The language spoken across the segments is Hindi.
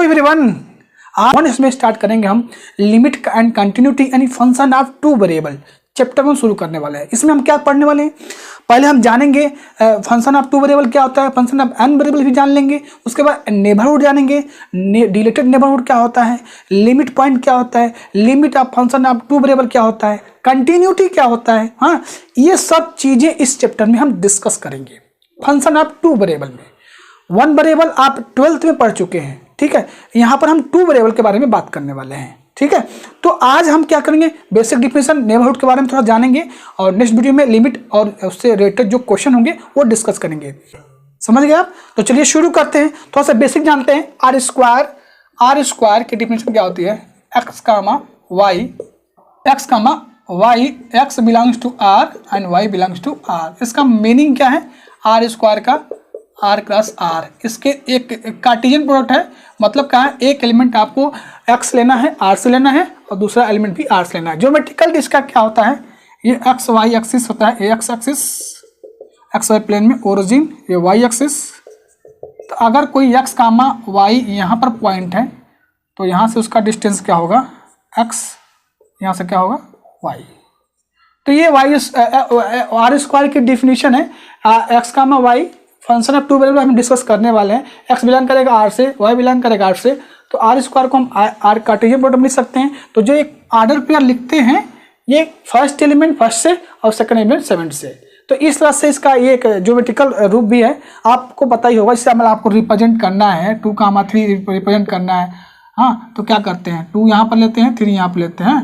एवरीवन, आज इसमें स्टार्ट करेंगे हम लिमिट एंड कंटिन्यूटी यानी function of two variable chapter में शुरू करने वाले हैं। इसमें हम क्या पढ़ने वाले हैं, पहले हम जानेंगे फंक्शन ऑफ टू वेरिएबल क्या होता है, फंक्शन ऑफ एन वेरिएबल भी जान लेंगे, उसके बाद नेबरहुड जानेंगे, डिलेटेड नेबरहुड क्या होता है, लिमिट पॉइंट क्या होता है, limit of function of two variable क्या होता है, कंटिन्यूटी क्या होता है। हाँ, ये सब चीज़ें इस चैप्टर में हम डिस्कस करेंगे। फंक्शन ऑफ टू वेरिएबल में वन वेरिएबल आप 12th में पढ़ चुके हैं, ठीक है। यहाँ पर हम टू वेरिएबल के बारे में बात करने वाले हैं, ठीक है। तो आज हम क्या करेंगे, बेसिक डिफिनेशन नेबरहुड के बारे में थोड़ा जानेंगे और नेक्स्ट वीडियो में लिमिट और उससे रिलेटेड जो क्वेश्चन होंगे वो डिस्कस करेंगे। समझ गए आप? तो चलिए शुरू करते हैं। थोड़ा सा बेसिक जानते हैं। आर स्क्वायर की डिफिनेशन क्या होती है, x comma y, x belongs to R and y belongs to R. इसका मीनिंग क्या है, आर स्क्वायर का आर क्लास आर, इसके एक कार्टेशियन प्रोडक्ट है। मतलब क्या है, एक एलिमेंट आपको एक्स लेना है, आर से लेना है, और दूसरा एलिमेंट भी आर से लेना है। ज्योमेट्रिकल इसका क्या होता है, ये एक्स वाई एक्सिस होता है, x axis x y plane में ओरिजिन, ये वाई एक्सिस। तो अगर कोई एक्स कामा वाई यहाँ पर पॉइंट है तो यहाँ से उसका डिस्टेंस क्या होगा, एक्स, यहाँ से क्या होगा, वाई। तो ये वाई आर स्क्वायर की डिफिनीशन है। X comma y function of two variable हम डिस्कस करने वाले हैं। एक्स बिलोंग करेगा आर से, वाई बिलोंग करेगा आर से, तो आर स्क्वायर को हम आर कार्टेशियन प्रोडक्ट लिख सकते हैं। तो जो एक ऑर्डर पेयर लिखते हैं, ये फर्स्ट एलिमेंट फर्स्ट से और सेकंड एलिमेंट सेकंड से। तो इस तरह से इसका ये एक ज्योमेट्रिकल रूप भी है, आपको पता ही होगा। इससे मतलब आपको रिप्रेजेंट करना है 2,3 रिप्रेजेंट करना है। हाँ, तो क्या करते हैं, 2 यहाँ पर लेते हैं, 3 यहाँ पर लेते हैं,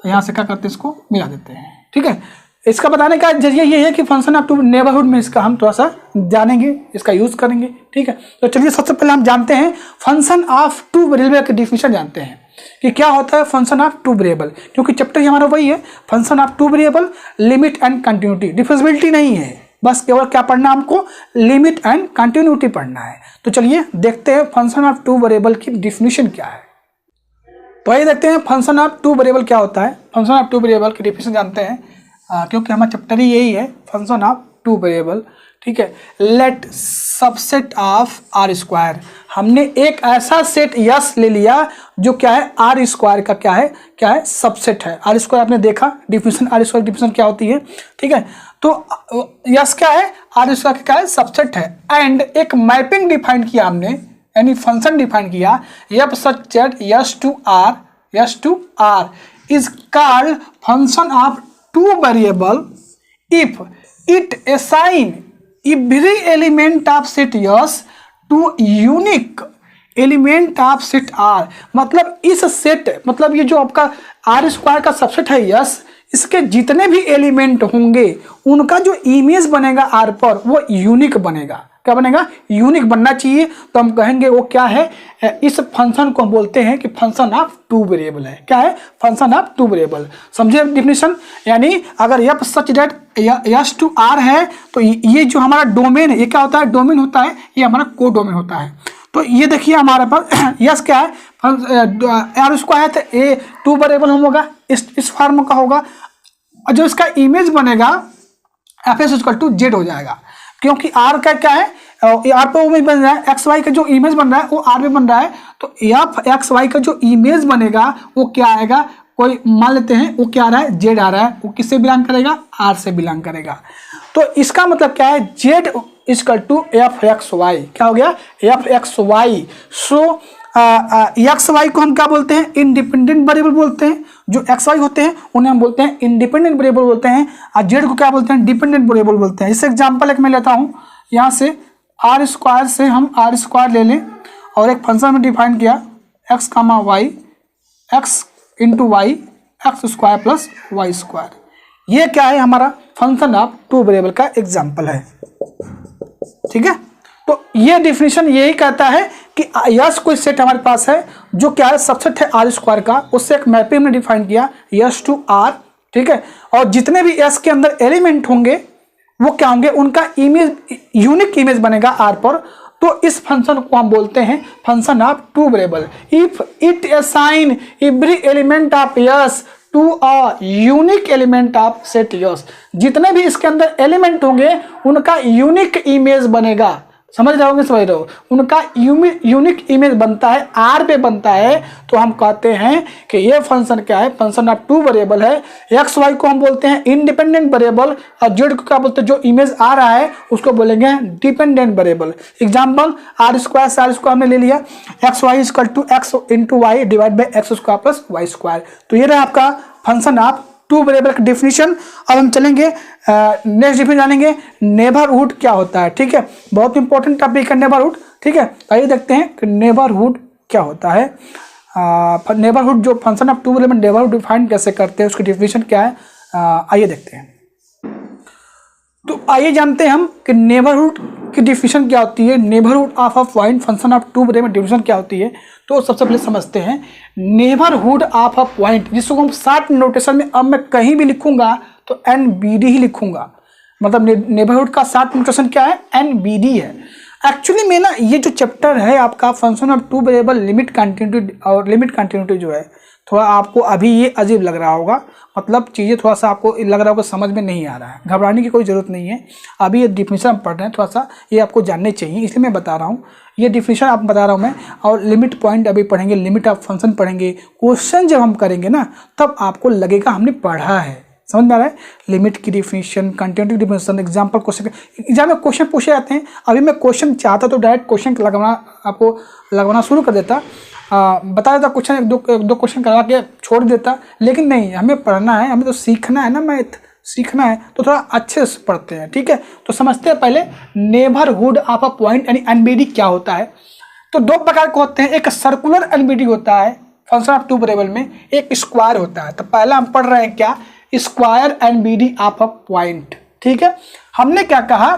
यहाँ से क्या करते हैं, इसको मिला देते हैं, ठीक है। इसका बताने का जरिए ये है कि फंक्शन ऑफ टू नेबरहुड में इसका हम थोड़ा सा जानेंगे, इसका यूज करेंगे, ठीक है। तो चलिए सबसे पहले हम जानते हैं फंक्शन ऑफ टू वेरिएबल की डिफिनेशन जानते हैं कि क्या होता है फंक्शन ऑफ टू वेरिएबल, क्योंकि चैप्टर हमारा वही है, function of two variable, limit and continuity. Differentiability नहीं है, बस केवल क्या पढ़ना, हमको लिमिट एंड कंटिन्यूटी पढ़ना है। तो चलिए देखते हैं फंक्शन ऑफ टू वेरिएबल की डिफिनेशन क्या है। तो आइए देखते हैं फंक्शन ऑफ टू वेरिएबल क्या होता है। फंक्शन ऑफ टू वेरिएबल की डिफिनेशन जानते हैं, क्योंकि हमारा चैप्टर ही यही है, फंक्शन ऑफ टू वेरिएबल, ठीक है। Let subset of R square, हमने एक ऐसा सेट यस ले लिया जो क्या है, आर स्क्वायर का क्या है सबसेट है। आर स्क्वायर आपने देखा डिफिनेशन, आर स्क्वायर डिफिनेशन क्या होती है, ठीक है। तो यस क्या है, आर स्क्वायर का क्या है, सबसेट है। एंड एक मैपिंग डिफाइन किया हमने, यानी फंक्शन डिफाइन किया, f such that S to R is called function of two variable if it assign every element of set S to unique element of set R। मतलब इस सेट, मतलब ये जो आपका आर स्क्वायर का सबसेट है यस, इसके जितने भी एलिमेंट होंगे उनका जो इमेज बनेगा आर पर वो यूनिक बनेगा। क्या बनेगा, यूनिक बनना चाहिए। तो हम कहेंगे वो क्या है, इस फंक्शन को हम बोलते हैं कि फंक्शन ऑफ टू वेरिएबल है। क्या है, फंक्शन ऑफ टू वेरिएबल। समझे डिफिनेशन, यानी अगर f such that S to R है तो ये जो हमारा डोमेन है, ये क्या होता है, डोमेन होता है, ये हमारा को डोमेन होता है। तो ये देखिए हमारे पास यस क्या है, आर स्क्वायर है, तो ए टू वेरिएबल हम होगा, इस फॉर्म का होगा। और जो इसका इमेज बनेगा f S equal to z हो जाएगा, क्योंकि आर का क्या है, आर पे इमेज बन रहा है, एक्स वाई का जो इमेज बन रहा है वो आर पे बन रहा है। तो एफ एक्स वाई का जो इमेज बनेगा वो क्या आएगा, कोई मान लेते हैं वो क्या आ रहा है, जेड आ रहा है, वो किससे बिलोंग करेगा, आर से बिलोंग करेगा। तो इसका मतलब क्या है, z equal to f x y, क्या हो गया, f x y. So x y को हम क्या बोलते हैं, इंडिपेंडेंट वेरिएबल बोलते हैं। जो एक्स वाई होते हैं उन्हें हम बोलते हैं इंडिपेंडेंट वेरिएबल बोलते हैं, और जेड को क्या बोलते हैं, डिपेंडेंट वेरिएबल बोलते हैं। इस एग्जांपल एक मैं लेता हूं, यहाँ से आर स्क्वायर से हम आर स्क्वायर ले लें और एक फंक्शन में डिफाइन किया x comma y, x into y, x square plus y square. ये क्या है, हमारा फंक्शन ऑफ टू वेरिएबल का एग्जाम्पल है, ठीक है। तो ये डिफिनेशन यही कहता है कि यस कोई सेट हमारे पास है जो क्या है, सबसेट है आर स्क्वायर का, उससे एक मैपिंग में डिफाइन किया यस टू आर, ठीक है। और जितने भी एस के अंदर एलिमेंट होंगे वो क्या होंगे, उनका इमेज यूनिक इमेज बनेगा आर पर। तो इस फंक्शन को हम बोलते हैं function of two variable. If it assign every element of S to a unique element of set S, जितने भी इसके अंदर एलिमेंट होंगे उनका यूनिक इमेज बनेगा समझ रहे होंगे, समझ रहे हो, उनका यूनिक इमेज बनता है, आर पे बनता है। तो हम कहते हैं कि ये फंक्शन क्या है, फंक्शन ऑफ टू वेरिएबल है। एक्स वाई को हम बोलते हैं इंडिपेंडेंट वेरिएबल, और जेड को क्या बोलते हैं, जो इमेज आ रहा है उसको बोलेंगे dependent variable. Example R square से आर स्क्वायर हमने ले लिया, x y equal to x into y divide by x square plus y square. तो ये रहा आपका फंक्शन ऑफ टू वेरिएबल का डेफिनेशन। अब हम चलेंगे नेक्स्ट डेफिनेशन जानेंगे, नेबरहुड क्या होता है। ठीक है, बहुत इंपॉर्टेंट टॉपिक है नेबरहुड। ठीक है, आइए देखते हैं कि नेबरहुड क्या होता है। नेबरहुड जो function of two variable neighbourhood define कैसे करते हैं, उसकी डेफिनेशन क्या है, आइए देखते हैं। तो आइए जानते हैं हम कि नेबरहुड की डेफिनेशन क्या होती है, neighbourhood of a point function of two variable definition क्या होती है। तो सबसे पहले समझते हैं नेबरहुड ऑफ अ पॉइंट, जिसको हम शॉर्ट नोटेशन में अब मैं कहीं भी लिखूंगा तो NBD ही लिखूंगा। मतलब नेबरहुड का शॉर्ट नोटेशन क्या है, NBD है। एक्चुअली में ना ये जो चैप्टर है आपका function of two variable limit continuity, और लिमिट कंटिन्यूटी जो है थोड़ा आपको अभी ये अजीब लग रहा होगा, मतलब चीज़ें थोड़ा सा आपको लग रहा होगा समझ में नहीं आ रहा है। घबराने की कोई ज़रूरत नहीं है, अभी ये डिफिनेशन पढ़ रहे हैं, थोड़ा सा ये आपको जानने चाहिए, इसलिए मैं बता रहा हूँ। ये डिफिनेशन आप बता रहा हूँ मैं, और लिमिट पॉइंट अभी पढ़ेंगे, लिमिट ऑफ फंक्शन पढ़ेंगे। क्वेश्चन जब हम करेंगे ना तब आपको लगेगा हमने पढ़ा है, समझ में आ रहा है। लिमिट की definition, continuity definition, example question, exam में क्वेश्चन पूछे जाते हैं। अभी मैं क्वेश्चन चाहता तो डायरेक्ट क्वेश्चन लगवाना शुरू कर देता, बता देता क्वेश्चन, एक दो क्वेश्चन करवा के छोड़ देता, लेकिन नहीं, हमें पढ़ना है, हमें तो सीखना है ना, मैथ सीखना है, तो थोड़ा अच्छे से पढ़ते हैं। ठीक है, तो समझते हैं पहले नेबरहुड ऑफ अ पॉइंट यानी NBD क्या होता है। तो दो प्रकार के होते हैं, एक सर्कुलर NBD होता है फंक्शन ऑफ टू वेरिएबल में, एक स्क्वायर होता है। तो पहला हम पढ़ रहे हैं क्या, square NBD of a point. ठीक है, हमने क्या कहा,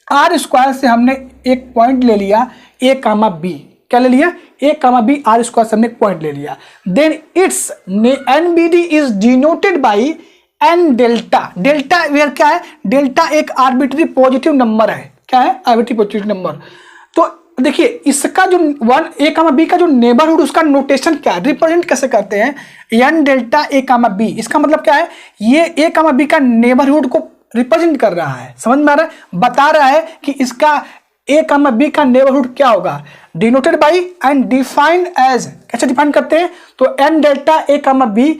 आर स्क्वायर से हमने एक पॉइंट ले लिया A, B, क्या ले लिया, A, B, आर स्क्वायर से हमने एक पॉइंट ले लिया। Then its NBD is denoted by N delta. Delta where क्या है, डेल्टा एक आर्बिट्री पॉजिटिव नंबर है। क्या है, आर्बिट्री पॉजिटिव नंबर। तो देखिए इसका जो A, B का जो नेबरहुड, उसका नोटेशन क्या है, रिप्रेजेंट कैसे करते हैं, N डेल्टा A, B। इसका मतलब क्या है, ये A, B का नेबरहुड को रिप्रेजेंट कर रहा है, समझ में आ रहा है, बता रहा है कि इसका A, B का नेबरहुड क्या होगा, denoted by and defined as. कैसे डिफाइन करते हैं, तो N डेल्टा A, B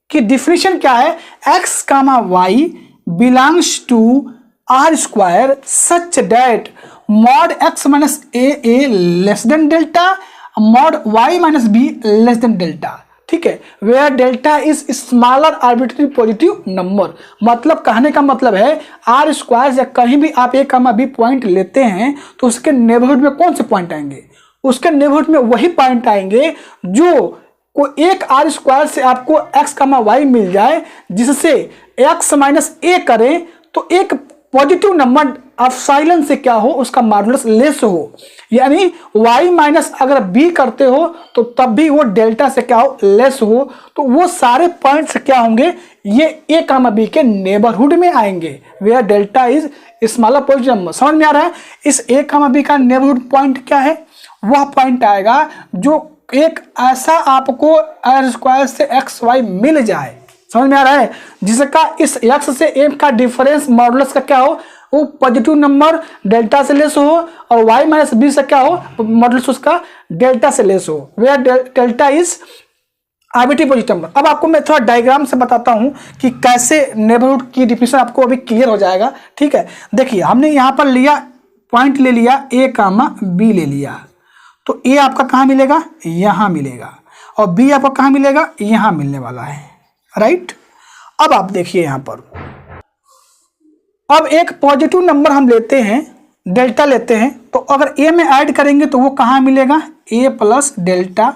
की डिफिनेशन क्या है, x, y belongs to R square such that mod x minus a less than delta, mod y minus b less than delta. ठीक है, where delta is smaller arbitrary positive number. मतलब कहने का मतलब है आर स्क्वायर या कहीं भी आप A, B पॉइंट लेते हैं तो उसके नेबरहुड में कौन से पॉइंट आएंगे, उसके नेबरहुड में वही पॉइंट आएंगे जो को एक आर स्क्वायर से आपको x, y मिल जाए, जिससे x माइनस a करें तो एक पॉजिटिव नंबर एप्सिलॉन से क्या हो, उसका मॉडुलस लेस हो। यानी y माइनस अगर b करते हो तो तब भी वो डेल्टा से क्या हो, लेस हो। तो वो सारे पॉइंट्स क्या होंगे, ये A, B के नेबरहुड में आएंगे, where delta is smaller positive number. समझ में आ रहा है, इस A, B का नेबरहुड पॉइंट क्या है, वह पॉइंट आएगा जो एक ऐसा आपको आर स्क्वायर से एक्स वाई मिल जाए, समझ में आ रहा है, जिसका इस x से m का डिफरेंस मॉडुलस का क्या हो, वो पॉजिटिव नंबर डेल्टा से लेस हो, और y माइनस बी से क्या हो, मॉडुलस उसका डेल्टा से लेस हो, where delta is arbitrary positive number. अब आपको मैं थोड़ा डायग्राम से बताता हूं कि कैसे नेबरहुड की डिफिनेशन आपको अभी क्लियर हो जाएगा। ठीक है, देखिए हमने यहाँ पर लिया पॉइंट, ले लिया A, B ले लिया, तो A आपका कहाँ मिलेगा, यहाँ मिलेगा, और B आपका कहाँ मिलेगा, यहाँ मिलने वाला है, राइट। अब आप देखिए यहाँ पर, अब एक पॉजिटिव नंबर हम लेते हैं, डेल्टा लेते हैं, तो अगर A में ऐड करेंगे तो वो कहाँ मिलेगा, A प्लस डेल्टा।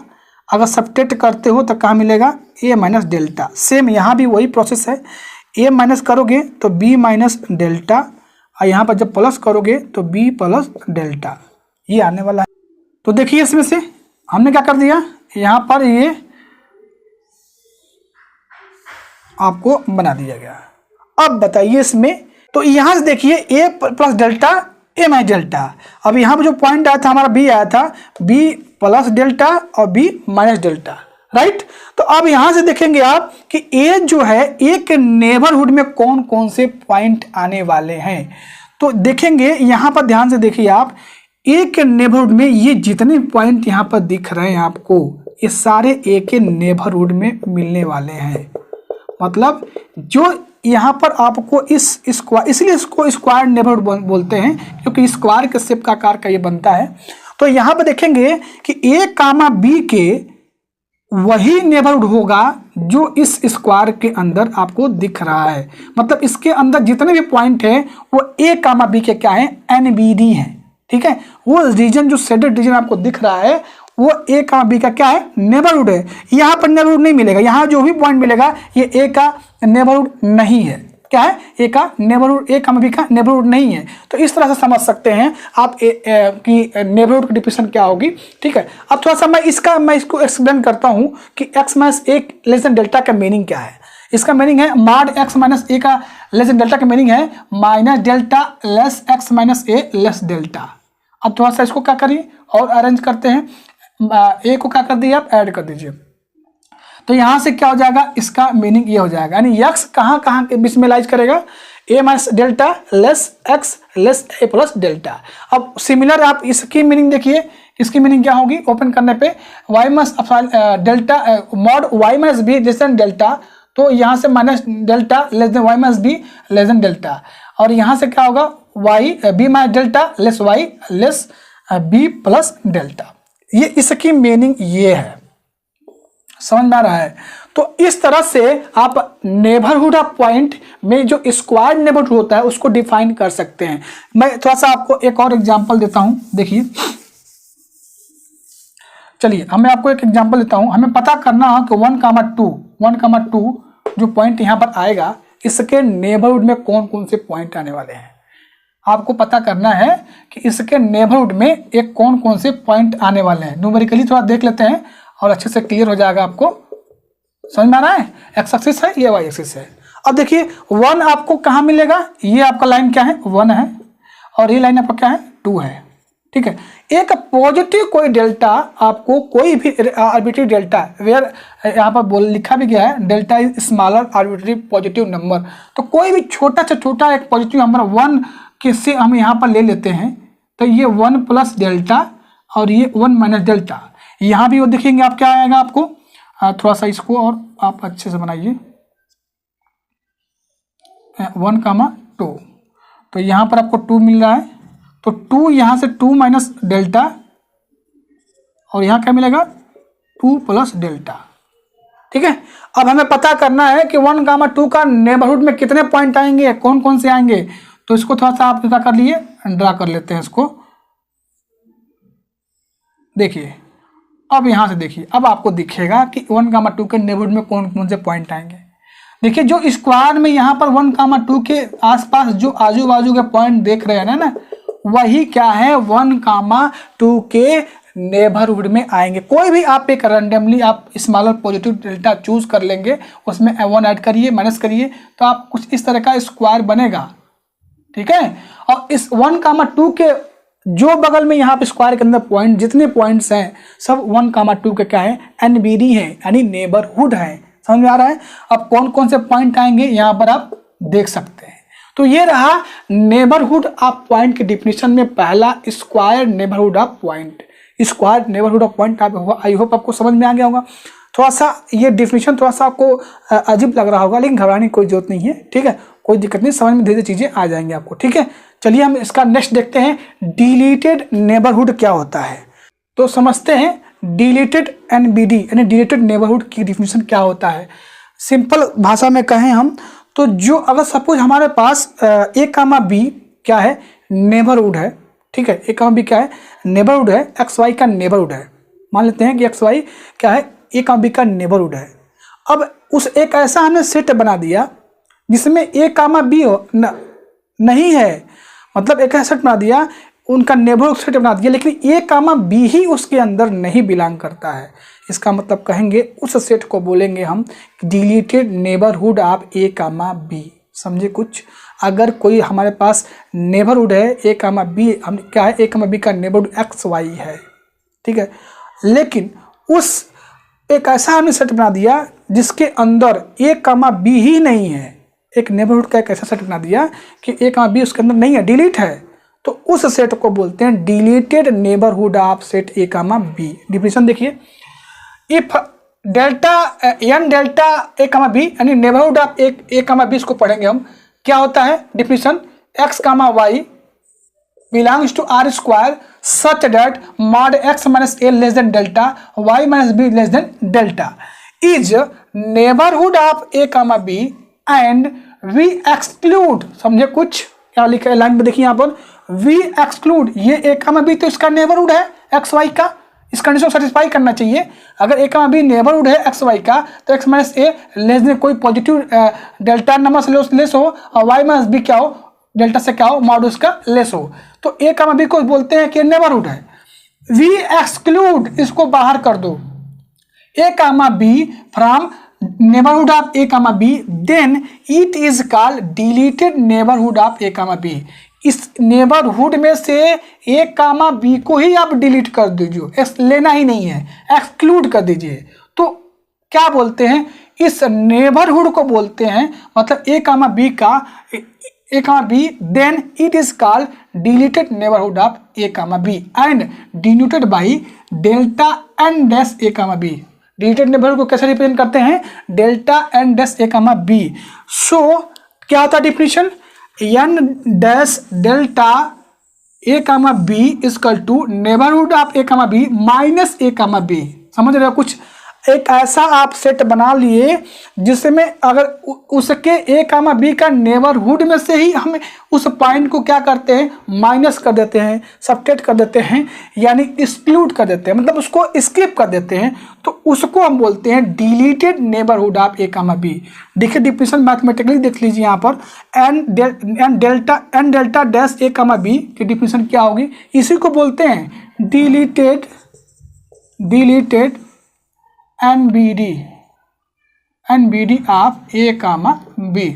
अगर सब्ट्रैक्ट करते हो तो कहाँ मिलेगा, A माइनस डेल्टा। सेम यहाँ भी वही प्रोसेस है, A माइनस करोगे तो B माइनस डेल्टा, और यहाँ पर जब प्लस करोगे तो B प्लस डेल्टा, ये आने वाला है। तो देखिए इसमें से हमने क्या कर दिया, यहाँ पर ये आपको बना दिया गया। अब बताइए इसमें, तो यहाँ से देखिए A plus delta, A minus delta. अब यहाँ पर जो पॉइंट आया था हमारा B आया था, B प्लस डेल्टा और B माइनस डेल्टा, राइट। तो अब यहाँ से देखेंगे आप कि A जो है, A के नेबरहुड में कौन कौन से पॉइंट आने वाले हैं। तो देखेंगे यहाँ पर ध्यान से देखिए आप, ए के नेबरहुड में ये जितने पॉइंट यहाँ पर दिख रहे हैं आपको, ये सारे ए के नेबरहुड में मिलने वाले हैं। मतलब जो यहाँ पर आपको इस स्क्वायर, इसलिए इसको स्क्वायर नेबरहुड बोलते हैं क्योंकि स्क्वायर के शेप का आकार का ये बनता है। तो यहाँ पर देखेंगे कि ए कामा बी के वही नेबरहुड होगा जो इस स्क्वायर के अंदर आपको दिख रहा है। मतलब इसके अंदर जितने भी पॉइंट है वो ए कामा बी के क्या है, NBD है। ठीक है, वो रीजन जो शेडेड रीजन आपको दिख रहा है वो ए का बी का क्या है, नेबरहुड है। यहाँ पर नेबरहुड नहीं मिलेगा, यहाँ जो भी पॉइंट मिलेगा ये ए का नेबरहुड नहीं है। क्या है, ए का नेबरहुड, ए का बी का नेबरहुड नहीं है। तो इस तरह से समझ सकते हैं आप कि नेबरहुड की डिफिनेशन क्या होगी। ठीक है, अब थोड़ा सा मैं इसको एक्सप्लेन करता हूँ कि x minus a less than delta का मीनिंग क्या है। इसका मीनिंग है मॉड x माइनस ए का लेस देन डेल्टा का मीनिंग है minus delta less x minus a less delta. अब थोड़ा सा इसको क्या करिए और अरेंज करते हैं, ए को क्या कर दिए आप, ऐड कर दीजिए। तो यहाँ से क्या हो जाएगा, इसका मीनिंग ये हो जाएगा, यानी x कहाँ के बीच में लाइज करेगा, a minus delta less x less a plus delta. अब सिमिलर आप इसकी मीनिंग देखिए, इसकी मीनिंग क्या होगी, ओपन करने पे y minus delta mod y minus b less than delta, तो यहाँ से minus delta less than y minus b less than delta, और यहाँ से क्या होगा b minus delta less y less b plus delta. ये इसकी मीनिंग ये है, समझ में आ रहा है। तो इस तरह से आप नेबरहुड ऑफ पॉइंट में जो स्क्वायर नेबरहुड होता है उसको डिफाइन कर सकते हैं। मैं थोड़ा सा आपको एक और एग्जांपल देता हूं, देखिए। चलिए मैं आपको एक एग्जांपल देता हूं। हमें पता करना है कि 1,2 जो पॉइंट यहां पर आएगा इसके नेबरहुड में कौन कौन से पॉइंट आने वाले हैं। आपको पता करना है कि इसके नेबरहुड में एक कौन कौन से पॉइंट आने वाले हैं। न्यूमेरिकली थोड़ा देख लेते हैं और अच्छे से क्लियर हो जाएगा आपको, समझ में आ रहा है। एक्स एक्सिस है, ये वाई एक्सिस है। अब देखिए 1 आपको कहाँ मिलेगा, ये आपका लाइन क्या है, 1 है, और ये लाइन आपका क्या है, 2 है। ठीक है, एक पॉजिटिव कोई डेल्टा आपको, कोई भी आर्बिट्री डेल्टा, वेयर यहाँ पर लिखा भी गया है delta is smaller arbitrary positive number. तो कोई भी छोटा से छोटा एक पॉजिटिव नंबर 1 किससे हम यहाँ पर ले लेते हैं, तो ये 1 प्लस डेल्टा और ये 1 माइनस डेल्टा। यहाँ भी वो देखेंगे आप क्या आएगा आपको, थोड़ा सा इसको और आप अच्छे से बनाइए, 1,2। तो यहाँ पर आपको 2 मिल रहा है, तो 2 यहाँ से 2 माइनस डेल्टा, और यहाँ क्या मिलेगा, 2 प्लस डेल्टा। ठीक है, अब हमें पता करना है कि 1,2 का नेबरहुड में कितने पॉइंट आएंगे, कौन कौन से आएंगे। तो इसको थोड़ा सा आप क्या कर लिए, ड्रा कर लेते हैं इसको। देखिए अब यहाँ से देखिए, अब आपको दिखेगा कि 1,2 के नेबरहुड में कौन कौन से पॉइंट आएंगे। देखिए जो स्क्वायर में यहाँ पर 1,2 के आसपास जो आजू बाजू के पॉइंट देख रहे हैं ना, वही क्या है, 1,2 के नेबरहुड में आएंगे। कोई भी आप एक रैंडमली आप स्मॉलर पॉजिटिव डेल्टा चूज कर लेंगे, उसमें 1 ऐड करिए, माइनस करिए, तो आप कुछ इस तरह का स्क्वायर बनेगा। ठीक है, और इस 1,2 के जो बगल में यहाँ पे स्क्वायर के अंदर पॉइंट जितने पॉइंट्स हैं सब 1,2 के क्या है, NBD है, यानी नेबरहुड है। समझ में आ रहा है। अब कौन कौन से पॉइंट आएंगे यहाँ पर आप देख सकते हैं। तो ये रहा नेबरहुड ऑफ पॉइंट के डिफिनेशन में पहला, square neighbourhood of point. Square neighbourhood of point आप, आई होप आपको समझ में आ गया होगा। थोड़ा सा ये डिफिनेशन थोड़ा सा आपको अजीब लग रहा होगा, लेकिन घबराने की कोई जरूरत नहीं है। ठीक है, कोई दिक्कत नहीं, समझ में धीरे धीरे चीजें आ जाएंगी आपको। ठीक है, चलिए हम इसका नेक्स्ट देखते हैं, डिलीटेड नेबरहुड क्या होता है। तो समझते हैं डिलीटेड NBD यानी डिलीटेड नेबरहुड की डिफिनेशन क्या होता है। सिंपल भाषा में कहें हम तो, जो अगर सपोज हमारे पास A,B क्या है, नेबरहुड है। ठीक है, A,B क्या है, नेबरहुड है, XY का नेबरहुड है। मान लेते हैं कि XY क्या है, A,B का नेबरहुड है। अब उस एक ऐसा हमने सेट बना दिया जिसमें A,B नहीं है, मतलब एक ऐसा सेट बना दिया, उनका नेबरहुड सेट बना दिया, लेकिन A,B ही उसके अंदर नहीं बिलोंग करता है। इसका मतलब कहेंगे उस सेट को बोलेंगे हम डिलीटेड नेबरहुड ऑफ A,B। समझे कुछ। अगर कोई हमारे पास नेबरहुड है A,B, हम क्या है, A,B का नेबरहुड XY है। ठीक है, लेकिन उस एक ऐसा हमने सेट बना दिया जिसके अंदर A,B ही नहीं है, एक नेबरहुड का एक ऐसा सेट बना दिया कि ए कमा बी उसके अंदर नहीं है, डिलीट है, तो उस सेट को बोलते हैं deleted neighbourhood of set A comma B. Definition देखिए, if delta N delta A comma B यानी neighbourhood of a comma B, इसको पढ़ेंगे हम। क्या होता है definition, x comma y belongs to R square such that mod x minus a less than delta y minus b less than delta is neighbourhood of a comma b and we exclude, समझे कुछ क्या लिखा है लाइन में, देखिए यहाँ पर वी एक्सक्लूड, ये ए कमा बी तो इसका नेबरहुड है एक्स वाई का, इस कंडीशन को सेटिस्फाई करना चाहिए। अगर ए कमा बी नेबरहुड है एक्स वाई का तो x minus a less then कोई पॉजिटिव डेल्टा नंबर से लेस हो और वाई माइनस बी क्या हो, डेल्टा से क्या हो, मॉडुलस का लेस हो, तो ए कमा बी को बोलते हैं कि नेबरहुड है। वी एक्सक्लूड, इसको बाहर कर दो, a comma b from neighbourhood of a comma b, then it is called deleted neighbourhood of a comma b. इस नेबरहुड में से ए कामा बी को ही आप डिलीट कर दीजिए, लेना ही नहीं है, एक्सक्लूड कर दीजिए। तो क्या बोलते हैं, इस नेबरहुड को बोलते हैं, मतलब ए कामा बी का a comma b, then it is called deleted neighbourhood of a comma b and denoted by delta N dash a comma b. Deleted neighbourhood को कैसे रिप्रेजेंट करते हैं, delta N dash a comma b. So क्या होता है definition, N dash delta a comma b equal to neighbourhood of a comma b minus a comma b. समझ रहे हो, कुछ एक ऐसा आप सेट बना लिए जिसमें अगर उसके ए कामा बी का नेबरहुड में से ही हम उस पॉइंट को क्या करते हैं, माइनस कर देते हैं, सबट्रैक्ट कर देते हैं, यानी एक्सक्लूड कर देते हैं, मतलब उसको स्किप कर देते हैं, तो उसको हम बोलते हैं deleted neighbourhood of a comma b. देखिए डिफिनेशन मैथमेटिकली देख लीजिए यहाँ पर, N delta dash a comma b की डिफिनेशन क्या होगी, इसी को बोलते हैं deleted NBD of a comma b.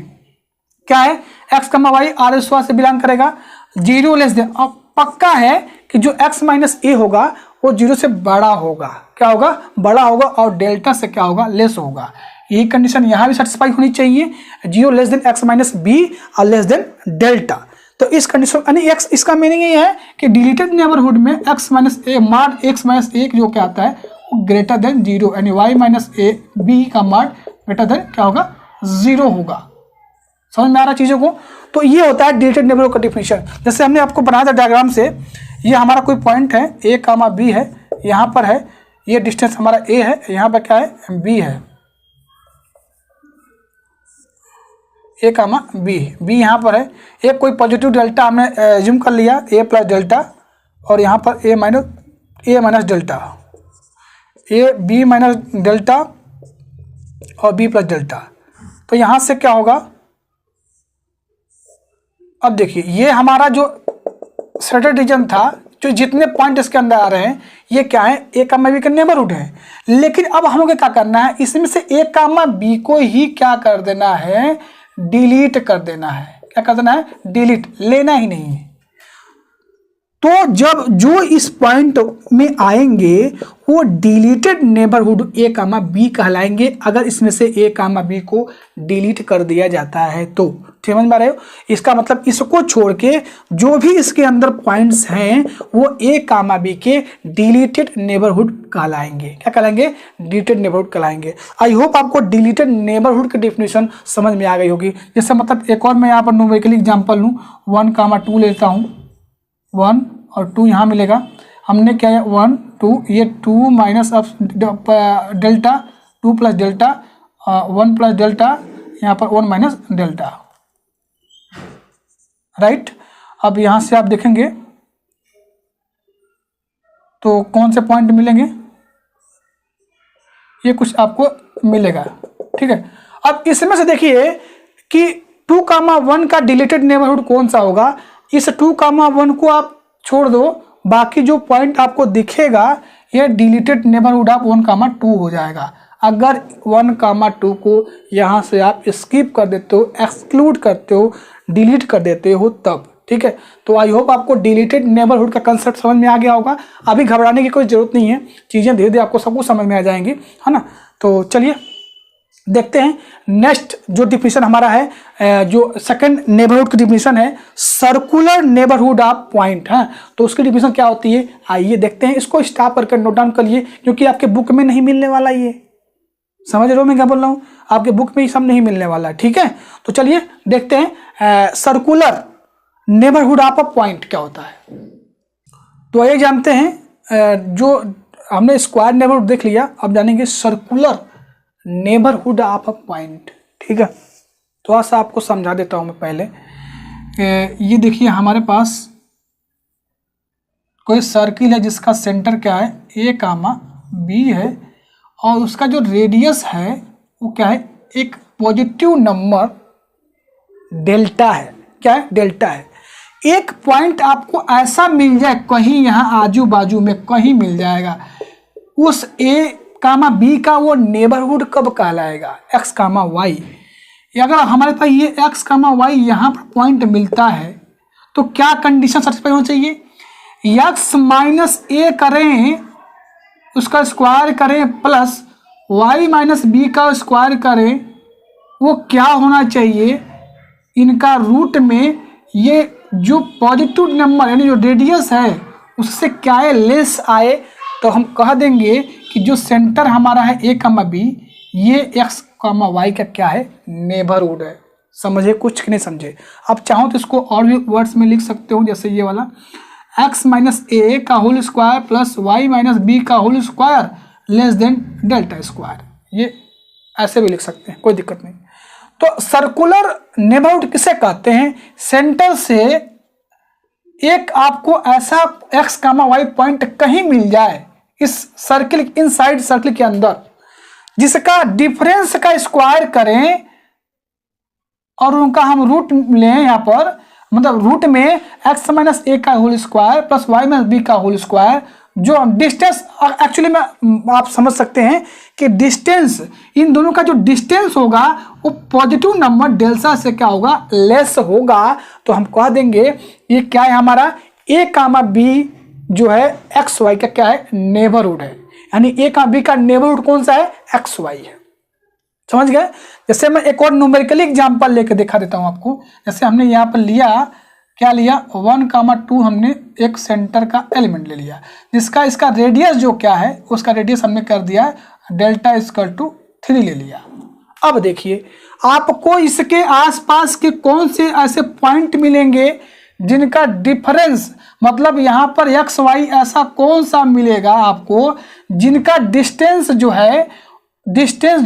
क्या है, x comma y R square से बिलोंग करेगा, जीरो लेस देन, और पक्का है कि जो एक्स माइनस ए होगा वो जीरो से बड़ा होगा, क्या होगा, बड़ा होगा, और डेल्टा से क्या होगा, लेस होगा। यही कंडीशन यहाँ भी सेटिस्फाई होनी चाहिए, zero less than x minus b और लेस देन डेल्टा। तो इस कंडीशन यानी एक्स, इसका मीनिंग ये है कि डिलीटेड नेबरहुड में x minus A mod x minus ए जो क्या आता है ग्रेटर देन जीरो, यानी वाई माइनस ए बी का मॉड ग्रेटर देन क्या होगा, जीरो होगा। समझ में आ रहा चीज़ों को। तो ये होता है डिलीटेड नेबरहुड का डिफिनेशन। जैसे हमने आपको बनाया था डायग्राम से, ये हमारा कोई पॉइंट है ए कामा बी है, यहाँ पर है, ये डिस्टेंस हमारा ए है, यहाँ पर क्या है, बी है, ए कामा बी, बी यहाँ पर है, एक कोई पॉजिटिव डेल्टा हमने एज्यूम कर लिया, ए प्लस डेल्टा, और यहाँ पर a minus delta, a b minus delta और बी प्लस डेल्टा। तो यहाँ से क्या होगा, अब देखिए ये हमारा जो सेटेड रीजन था, जो जितने पॉइंट इसके अंदर आ रहे हैं ये क्या है, ए कामा बी का नेबरहुड है। लेकिन अब हमें क्या करना है, इसमें से ए कामा बी को ही क्या कर देना है, डिलीट कर देना है। क्या कर देना है, डिलीट, लेना ही नहीं है। तो जब जो इस पॉइंट में आएंगे वो डिलीटेड नेबरहुड ए कामा बी कहलाएंगे, अगर इसमें से ए कामा बी को डिलीट कर दिया जाता है तो। समझ में आ रहे हो, इसका मतलब इसको छोड़ के जो भी इसके अंदर पॉइंट्स हैं वो ए कामा बी के डिलीटेड नेबरहुड कहलाएंगे। क्या कहलाएंगे, डिलीटेड नेबरहुड कहलाएंगे। आई होप आपको डिलीटेड नेबरहुड की डेफिनेशन समझ में आ गई होगी। जैसे मतलब एक और मैं यहाँ पर न्यूमेरिकली एग्जाम्पल लूँ, 1, 2 लेता हूँ, 1 और 2 यहाँ मिलेगा। हमने क्या है 1 2, ये 2 माइनस अब delta 2 plus delta 1 plus delta, यहाँ पर 1 माइनस डेल्टा, राइट। अब यहाँ से आप देखेंगे तो कौन से पॉइंट मिलेंगे, ये कुछ आपको मिलेगा, ठीक है। अब इसमें से देखिए कि 2, 1 का डिलीटेड नेबरहुड कौन सा होगा। इस 2, 1 को आप छोड़ दो, बाकी जो पॉइंट आपको दिखेगा ये डिलीटेड नेबरहुड ऑफ 1, 2 हो जाएगा। अगर 1, 2 को यहाँ से आप स्किप कर देते हो, एक्सक्लूड करते हो, डिलीट कर देते हो तब, ठीक है। तो आई होप आपको डिलीटेड नेबरहुड का कंसेप्ट समझ में आ गया होगा। अभी घबराने की कोई ज़रूरत नहीं है, चीज़ें धीरे धीरे आपको सब कुछ समझ में आ जाएंगी, है ना। तो चलिए देखते हैं नेक्स्ट जो डिफिनेशन हमारा है, जो सेकंड नेबरहुड की डिफिनेशन है, सर्कुलर नेबरहुड ऑफ पॉइंट है। तो उसकी डिफिनेशन क्या होती है, आइए देखते हैं। इसको स्टॉप करके नोट डाउन कर लिए, क्योंकि आपके बुक में नहीं मिलने वाला ये। समझ रहे हो मैं क्या बोल रहा हूँ, आपके बुक में ये सब नहीं मिलने वाला है, ठीक है। तो चलिए देखते हैं circular neighbourhood of a point क्या होता है। तो ये जानते हैं, जो हमने स्क्वायर नेबरहुड देख लिया, अब जानेंगे circular neighbourhood of a point, ठीक है। थोड़ा सा आपको समझा देता हूं मैं पहले। ये देखिए हमारे पास कोई सर्किल है जिसका सेंटर क्या है, ए कामा बी है, और उसका जो रेडियस है वो क्या है, एक पॉजिटिव नंबर डेल्टा है। क्या है, डेल्टा है। एक पॉइंट आपको ऐसा मिल जाए कहीं यहाँ आजू बाजू में कहीं मिल जाएगा, उस ए कामा बी का वो नेबरहुड कब कहलाएगा, एक्स कामा वाई। अगर हमारे पास ये एक्स कामा वाई यहाँ पर पॉइंट मिलता है तो क्या कंडीशन सेटिस्फाई होना चाहिए, एक्स माइनस ए करें उसका स्क्वायर करें प्लस वाई माइनस बी का स्क्वायर करें, वो क्या होना चाहिए, इनका रूट में ये जो पॉजिटिव नंबर यानी जो रेडियस है उससे क्या है, लेस आए, तो हम कह देंगे कि जो सेंटर हमारा है ए कामा बी, ये एक्स कामा वाई का क्या है, नेबरहुड है। समझे कुछ कि नहीं समझे। अब चाहो तो इसको और भी वर्ड्स में लिख सकते हो, जैसे ये वाला एक्स माइनस ए का whole square plus y minus b का whole square less than delta square, ये ऐसे भी लिख सकते हैं, कोई दिक्कत नहीं। तो सर्कुलर नेबरहुड किसे कहते हैं, सेंटर से एक आपको ऐसा एक्स कामा वाई पॉइंट कहीं मिल जाए इस सर्किल, इनसाइड सर्किल के अंदर, जिसका डिफरेंस का स्क्वायर करें और उनका हम रूट लें यहाँ पर, मतलब रूट में एक्स माइनस ए का whole square plus y minus b का होल स्क्वायर, जो डिस्टेंस एक्चुअली में आप समझ सकते हैं कि डिस्टेंस, इन दोनों का जो डिस्टेंस होगा वो पॉजिटिव नंबर डेल्टा से क्या होगा, लेस होगा। तो हम कह देंगे ये क्या है हमारा, ए कामा बी जो है एक्स वाई का क्या है, नेबरहुड है। यानी ए कामा बी का नेबरहुड कौन सा है, एक्स वाई है। समझ गए। जैसे मैं एक और न्यूमेरिकली एग्जांपल लेके दिखा देता हूं आपको। जैसे हमने यहाँ पर लिया, क्या लिया, 1,2 हमने एक सेंटर का एलिमेंट ले लिया, जिसका इसका रेडियस जो क्या है, उसका रेडियस हमने कर दिया डेल्टा इक्वल टू 3 ले लिया। अब देखिए आपको इसके आसपास के कौन से ऐसे पॉइंट मिलेंगे जिनका डिफरेंस, मतलब यहाँ पर एक्स वाई ऐसा कौन सा मिलेगा आपको जिनका डिस्टेंस जो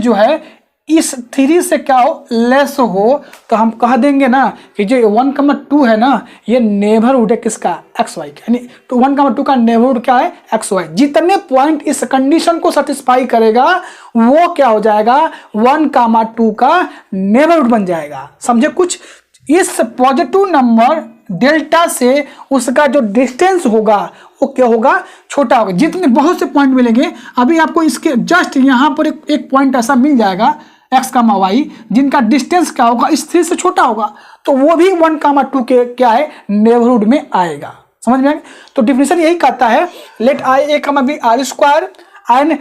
है इस 3 से क्या हो, लेस हो। तो हम कह देंगे ना कि जो 1,2 है ना, ये नेबरहुड है किसका, एक्स वाई का। यानी 1,2 का नेबरहुड क्या है, एक्स वाई। जितने पॉइंट इस कंडीशन को सेटिस्फाई करेगा वो क्या हो जाएगा, 1,2 का नेबरहुड बन जाएगा। समझे कुछ। इस पॉजिटिव नंबर डेल्टा से उसका जो डिस्टेंस होगा वो क्या होगा, छोटा होगा। जितने बहुत से पॉइंट मिलेंगे, अभी आपको इसके जस्ट यहाँ पर एक पॉइंट ऐसा मिल जाएगा एक्स कामा वाई, जिनका डिस्टेंस क्या होगा, इस 3 से छोटा होगा, तो वो भी 1,2 के क्या है, नेबरहुड में आएगा। समझ में आएगा। तो डिफिनेशन यही कहता है, let I a comma b R square and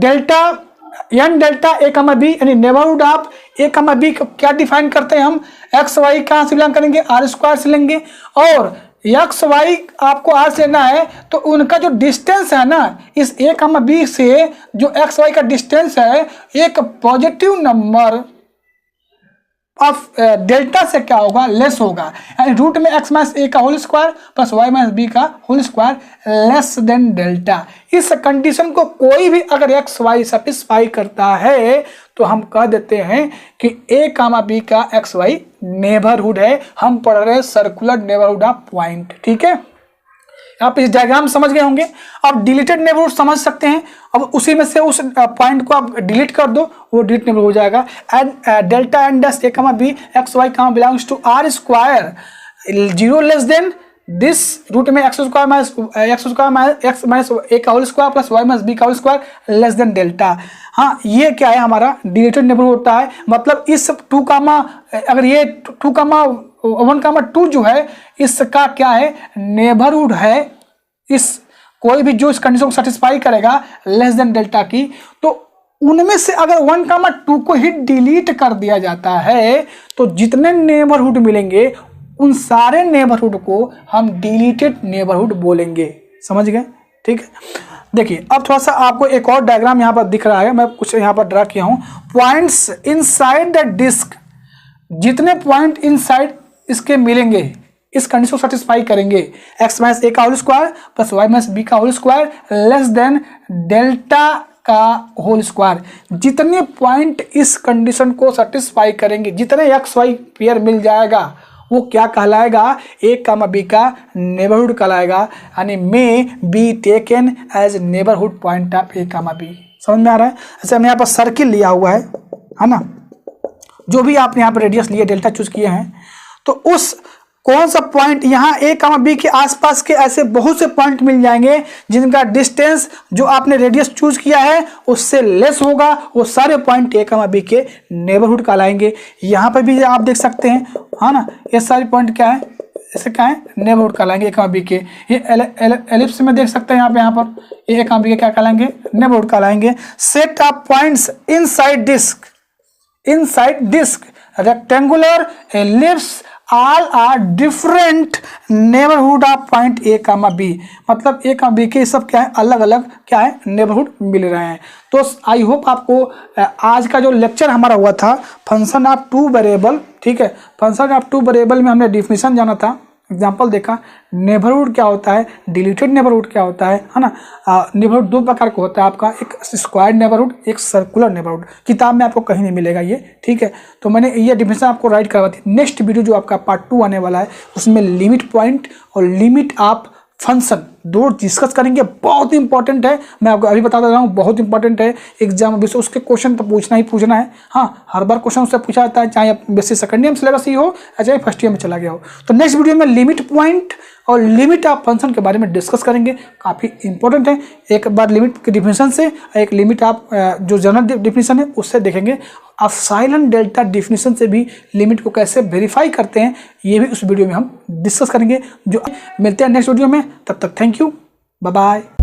delta N delta a comma b, यानी neighbourhood of a comma b क्या डिफाइन करते हैं हम, एक्स वाई कहाँ से बिलोंग करेंगे, आर स्क्वायर से लेंगे, और एक्स वाई आपको आर से लेना है तो उनका जो डिस्टेंस है ना, इस ए कामा बी से जो एक्स वाई का डिस्टेंस है, एक पॉजिटिव नंबर ऑफ डेल्टा से क्या होगा, लेस होगा। यानी रूट में एक्स माइनस ए का whole square plus y minus b का whole square less than delta. इस कंडीशन को कोई भी अगर एक्स वाई सेटिस्फाई करता है तो हम कह देते हैं कि ए कामा बी का एक्स वाई नेबरहुड है। हम पढ़ रहे हैं सर्कुलर नेबरहुड ऑफ पॉइंट, ठीक है। आप इस डायग्राम समझ गए होंगे। अब डिलीटेड नेबरहुड समझ सकते हैं। अब उसी में से उस पॉइंट को आप डिलीट कर दो, वो डिलीट नेबरहुड हो जाएगा। And delta N dash a comma b x y comma belongs to R square 0 less than this root में x square minus x minus a का whole square plus y minus b का whole square less than delta. हाँ, ये क्या है हमारा डिलीटेड नेबरहुड होता है। मतलब इस 2 कामा, अगर ये 2 कामा 1,2 जो है इसका क्या है, नेबरहुड है। इस कोई भी जो इस कंडीशन को सेटिस्फाई करेगा लेस देन डेल्टा की, तो उनमें से अगर 1,2 को ही डिलीट कर दिया जाता है तो जितने नेबरहुड मिलेंगे उन सारे नेबरहुड को हम डिलीटेड नेबरहुड बोलेंगे। समझ गए? ठीक है, देखिए अब थोड़ा सा आपको एक और डायग्राम यहाँ पर दिख रहा है, मैं कुछ यहाँ पर ड्रा किया हूँ। पॉइंट्स इनसाइड द डिस्क, जितने पॉइंट इनसाइड इसके मिलेंगे इस कंडीशन को सेटिस्फाई करेंगे, x माइनस ए का whole square plus y minus b का whole square less than delta का होल स्क्वायर। जितने पॉइंट इस कंडीशन को सेटिस्फाई करेंगे, जितने एक्स वाई पेयर मिल जाएगा वो क्या कहलाएगा, ए कामा बी का नेबरहुड कहलाएगा, यानी may be taken as neighbourhood point of a comma b. समझ में आ रहा है? ऐसे हमने यहाँ पर सर्किल लिया हुआ है ना, जो भी आपने यहाँ पर रेडियस लिए डेल्टा चूज किए हैं, तो उस कौन सा पॉइंट यहाँ ए कामा बी के आसपास के ऐसे बहुत से पॉइंट मिल जाएंगे जिनका डिस्टेंस जो आपने रेडियस चूज किया है उससे लेस होगा, वो सारे पॉइंट ए कामा बी के नेबरहुड कहलाएंगे। यहाँ पर भी आप देख सकते हैं, हाँ ना, ये सारे पॉइंट क्या है, ऐसे क्या है, नेबरहुड कहलाएंगे ए कामा बी के। ये एलिप्स में देख सकते हैं यहाँ पर ए कामा बी के क्या कहलाएंगे, नेबरहुड कहलाएंगे। Set of points inside disc rectangular ellipse all are different neighborhood of point a comma b, मतलब ए कामा बी के सब क्या है, अलग अलग क्या है, नेबरहुड मिल रहे हैं। तो आई होप आपको आज का जो लेक्चर हमारा हुआ था फंक्शन ऑफ टू वेरिएबल, ठीक है, फंक्शन ऑफ टू वेरिएबल में हमने डिफिनीशन जाना था, एग्जाम्पल देखा, नेबरहुड क्या होता है, डिलीटेड नेबरहुड क्या होता है ना। नेबरहुड दो प्रकार का होता है आपका, एक स्क्वायर नेबरहुड, एक सर्कुलर नेबरहुड। किताब में आपको कहीं नहीं मिलेगा ये, ठीक है। तो मैंने ये डिफिनेशन आपको राइट करवा थी। नेक्स्ट वीडियो जो आपका पार्ट 2 आने वाला है उसमें लिमिट पॉइंट और लिमिट ऑफ फंक्शन दो डिस्कस करेंगे। बहुत इंपॉर्टेंट है, मैं आपको अभी बता दे रहा हूँ, बहुत इंपॉर्टेंट है एग्जाम में, उसके क्वेश्चन तो पूछना ही पूछना है। हाँ, हर बार क्वेश्चन उससे पूछा जाता है, चाहे बेसिक सेकंड ईयर में सिलेबस ही हो या चाहे फर्स्ट ईयर में चला गया हो। तो नेक्स्ट वीडियो में लिमिट पॉइंट और लिमिट ऑफ फंक्शन के बारे में डिस्कस करेंगे, काफ़ी इंपॉर्टेंट है। एक बार लिमिट की डिफिनेशन से, एक लिमिट ऑफ जो जनरल डिफिनेशन है उससे देखेंगे। एप्सिलॉन डेल्टा डिफिनेशन से भी लिमिट को कैसे वेरीफाई करते हैं ये भी उस वीडियो में हम डिस्कस करेंगे। जो मिलते हैं नेक्स्ट वीडियो में, तब तक थैंक यू, बाय बाय।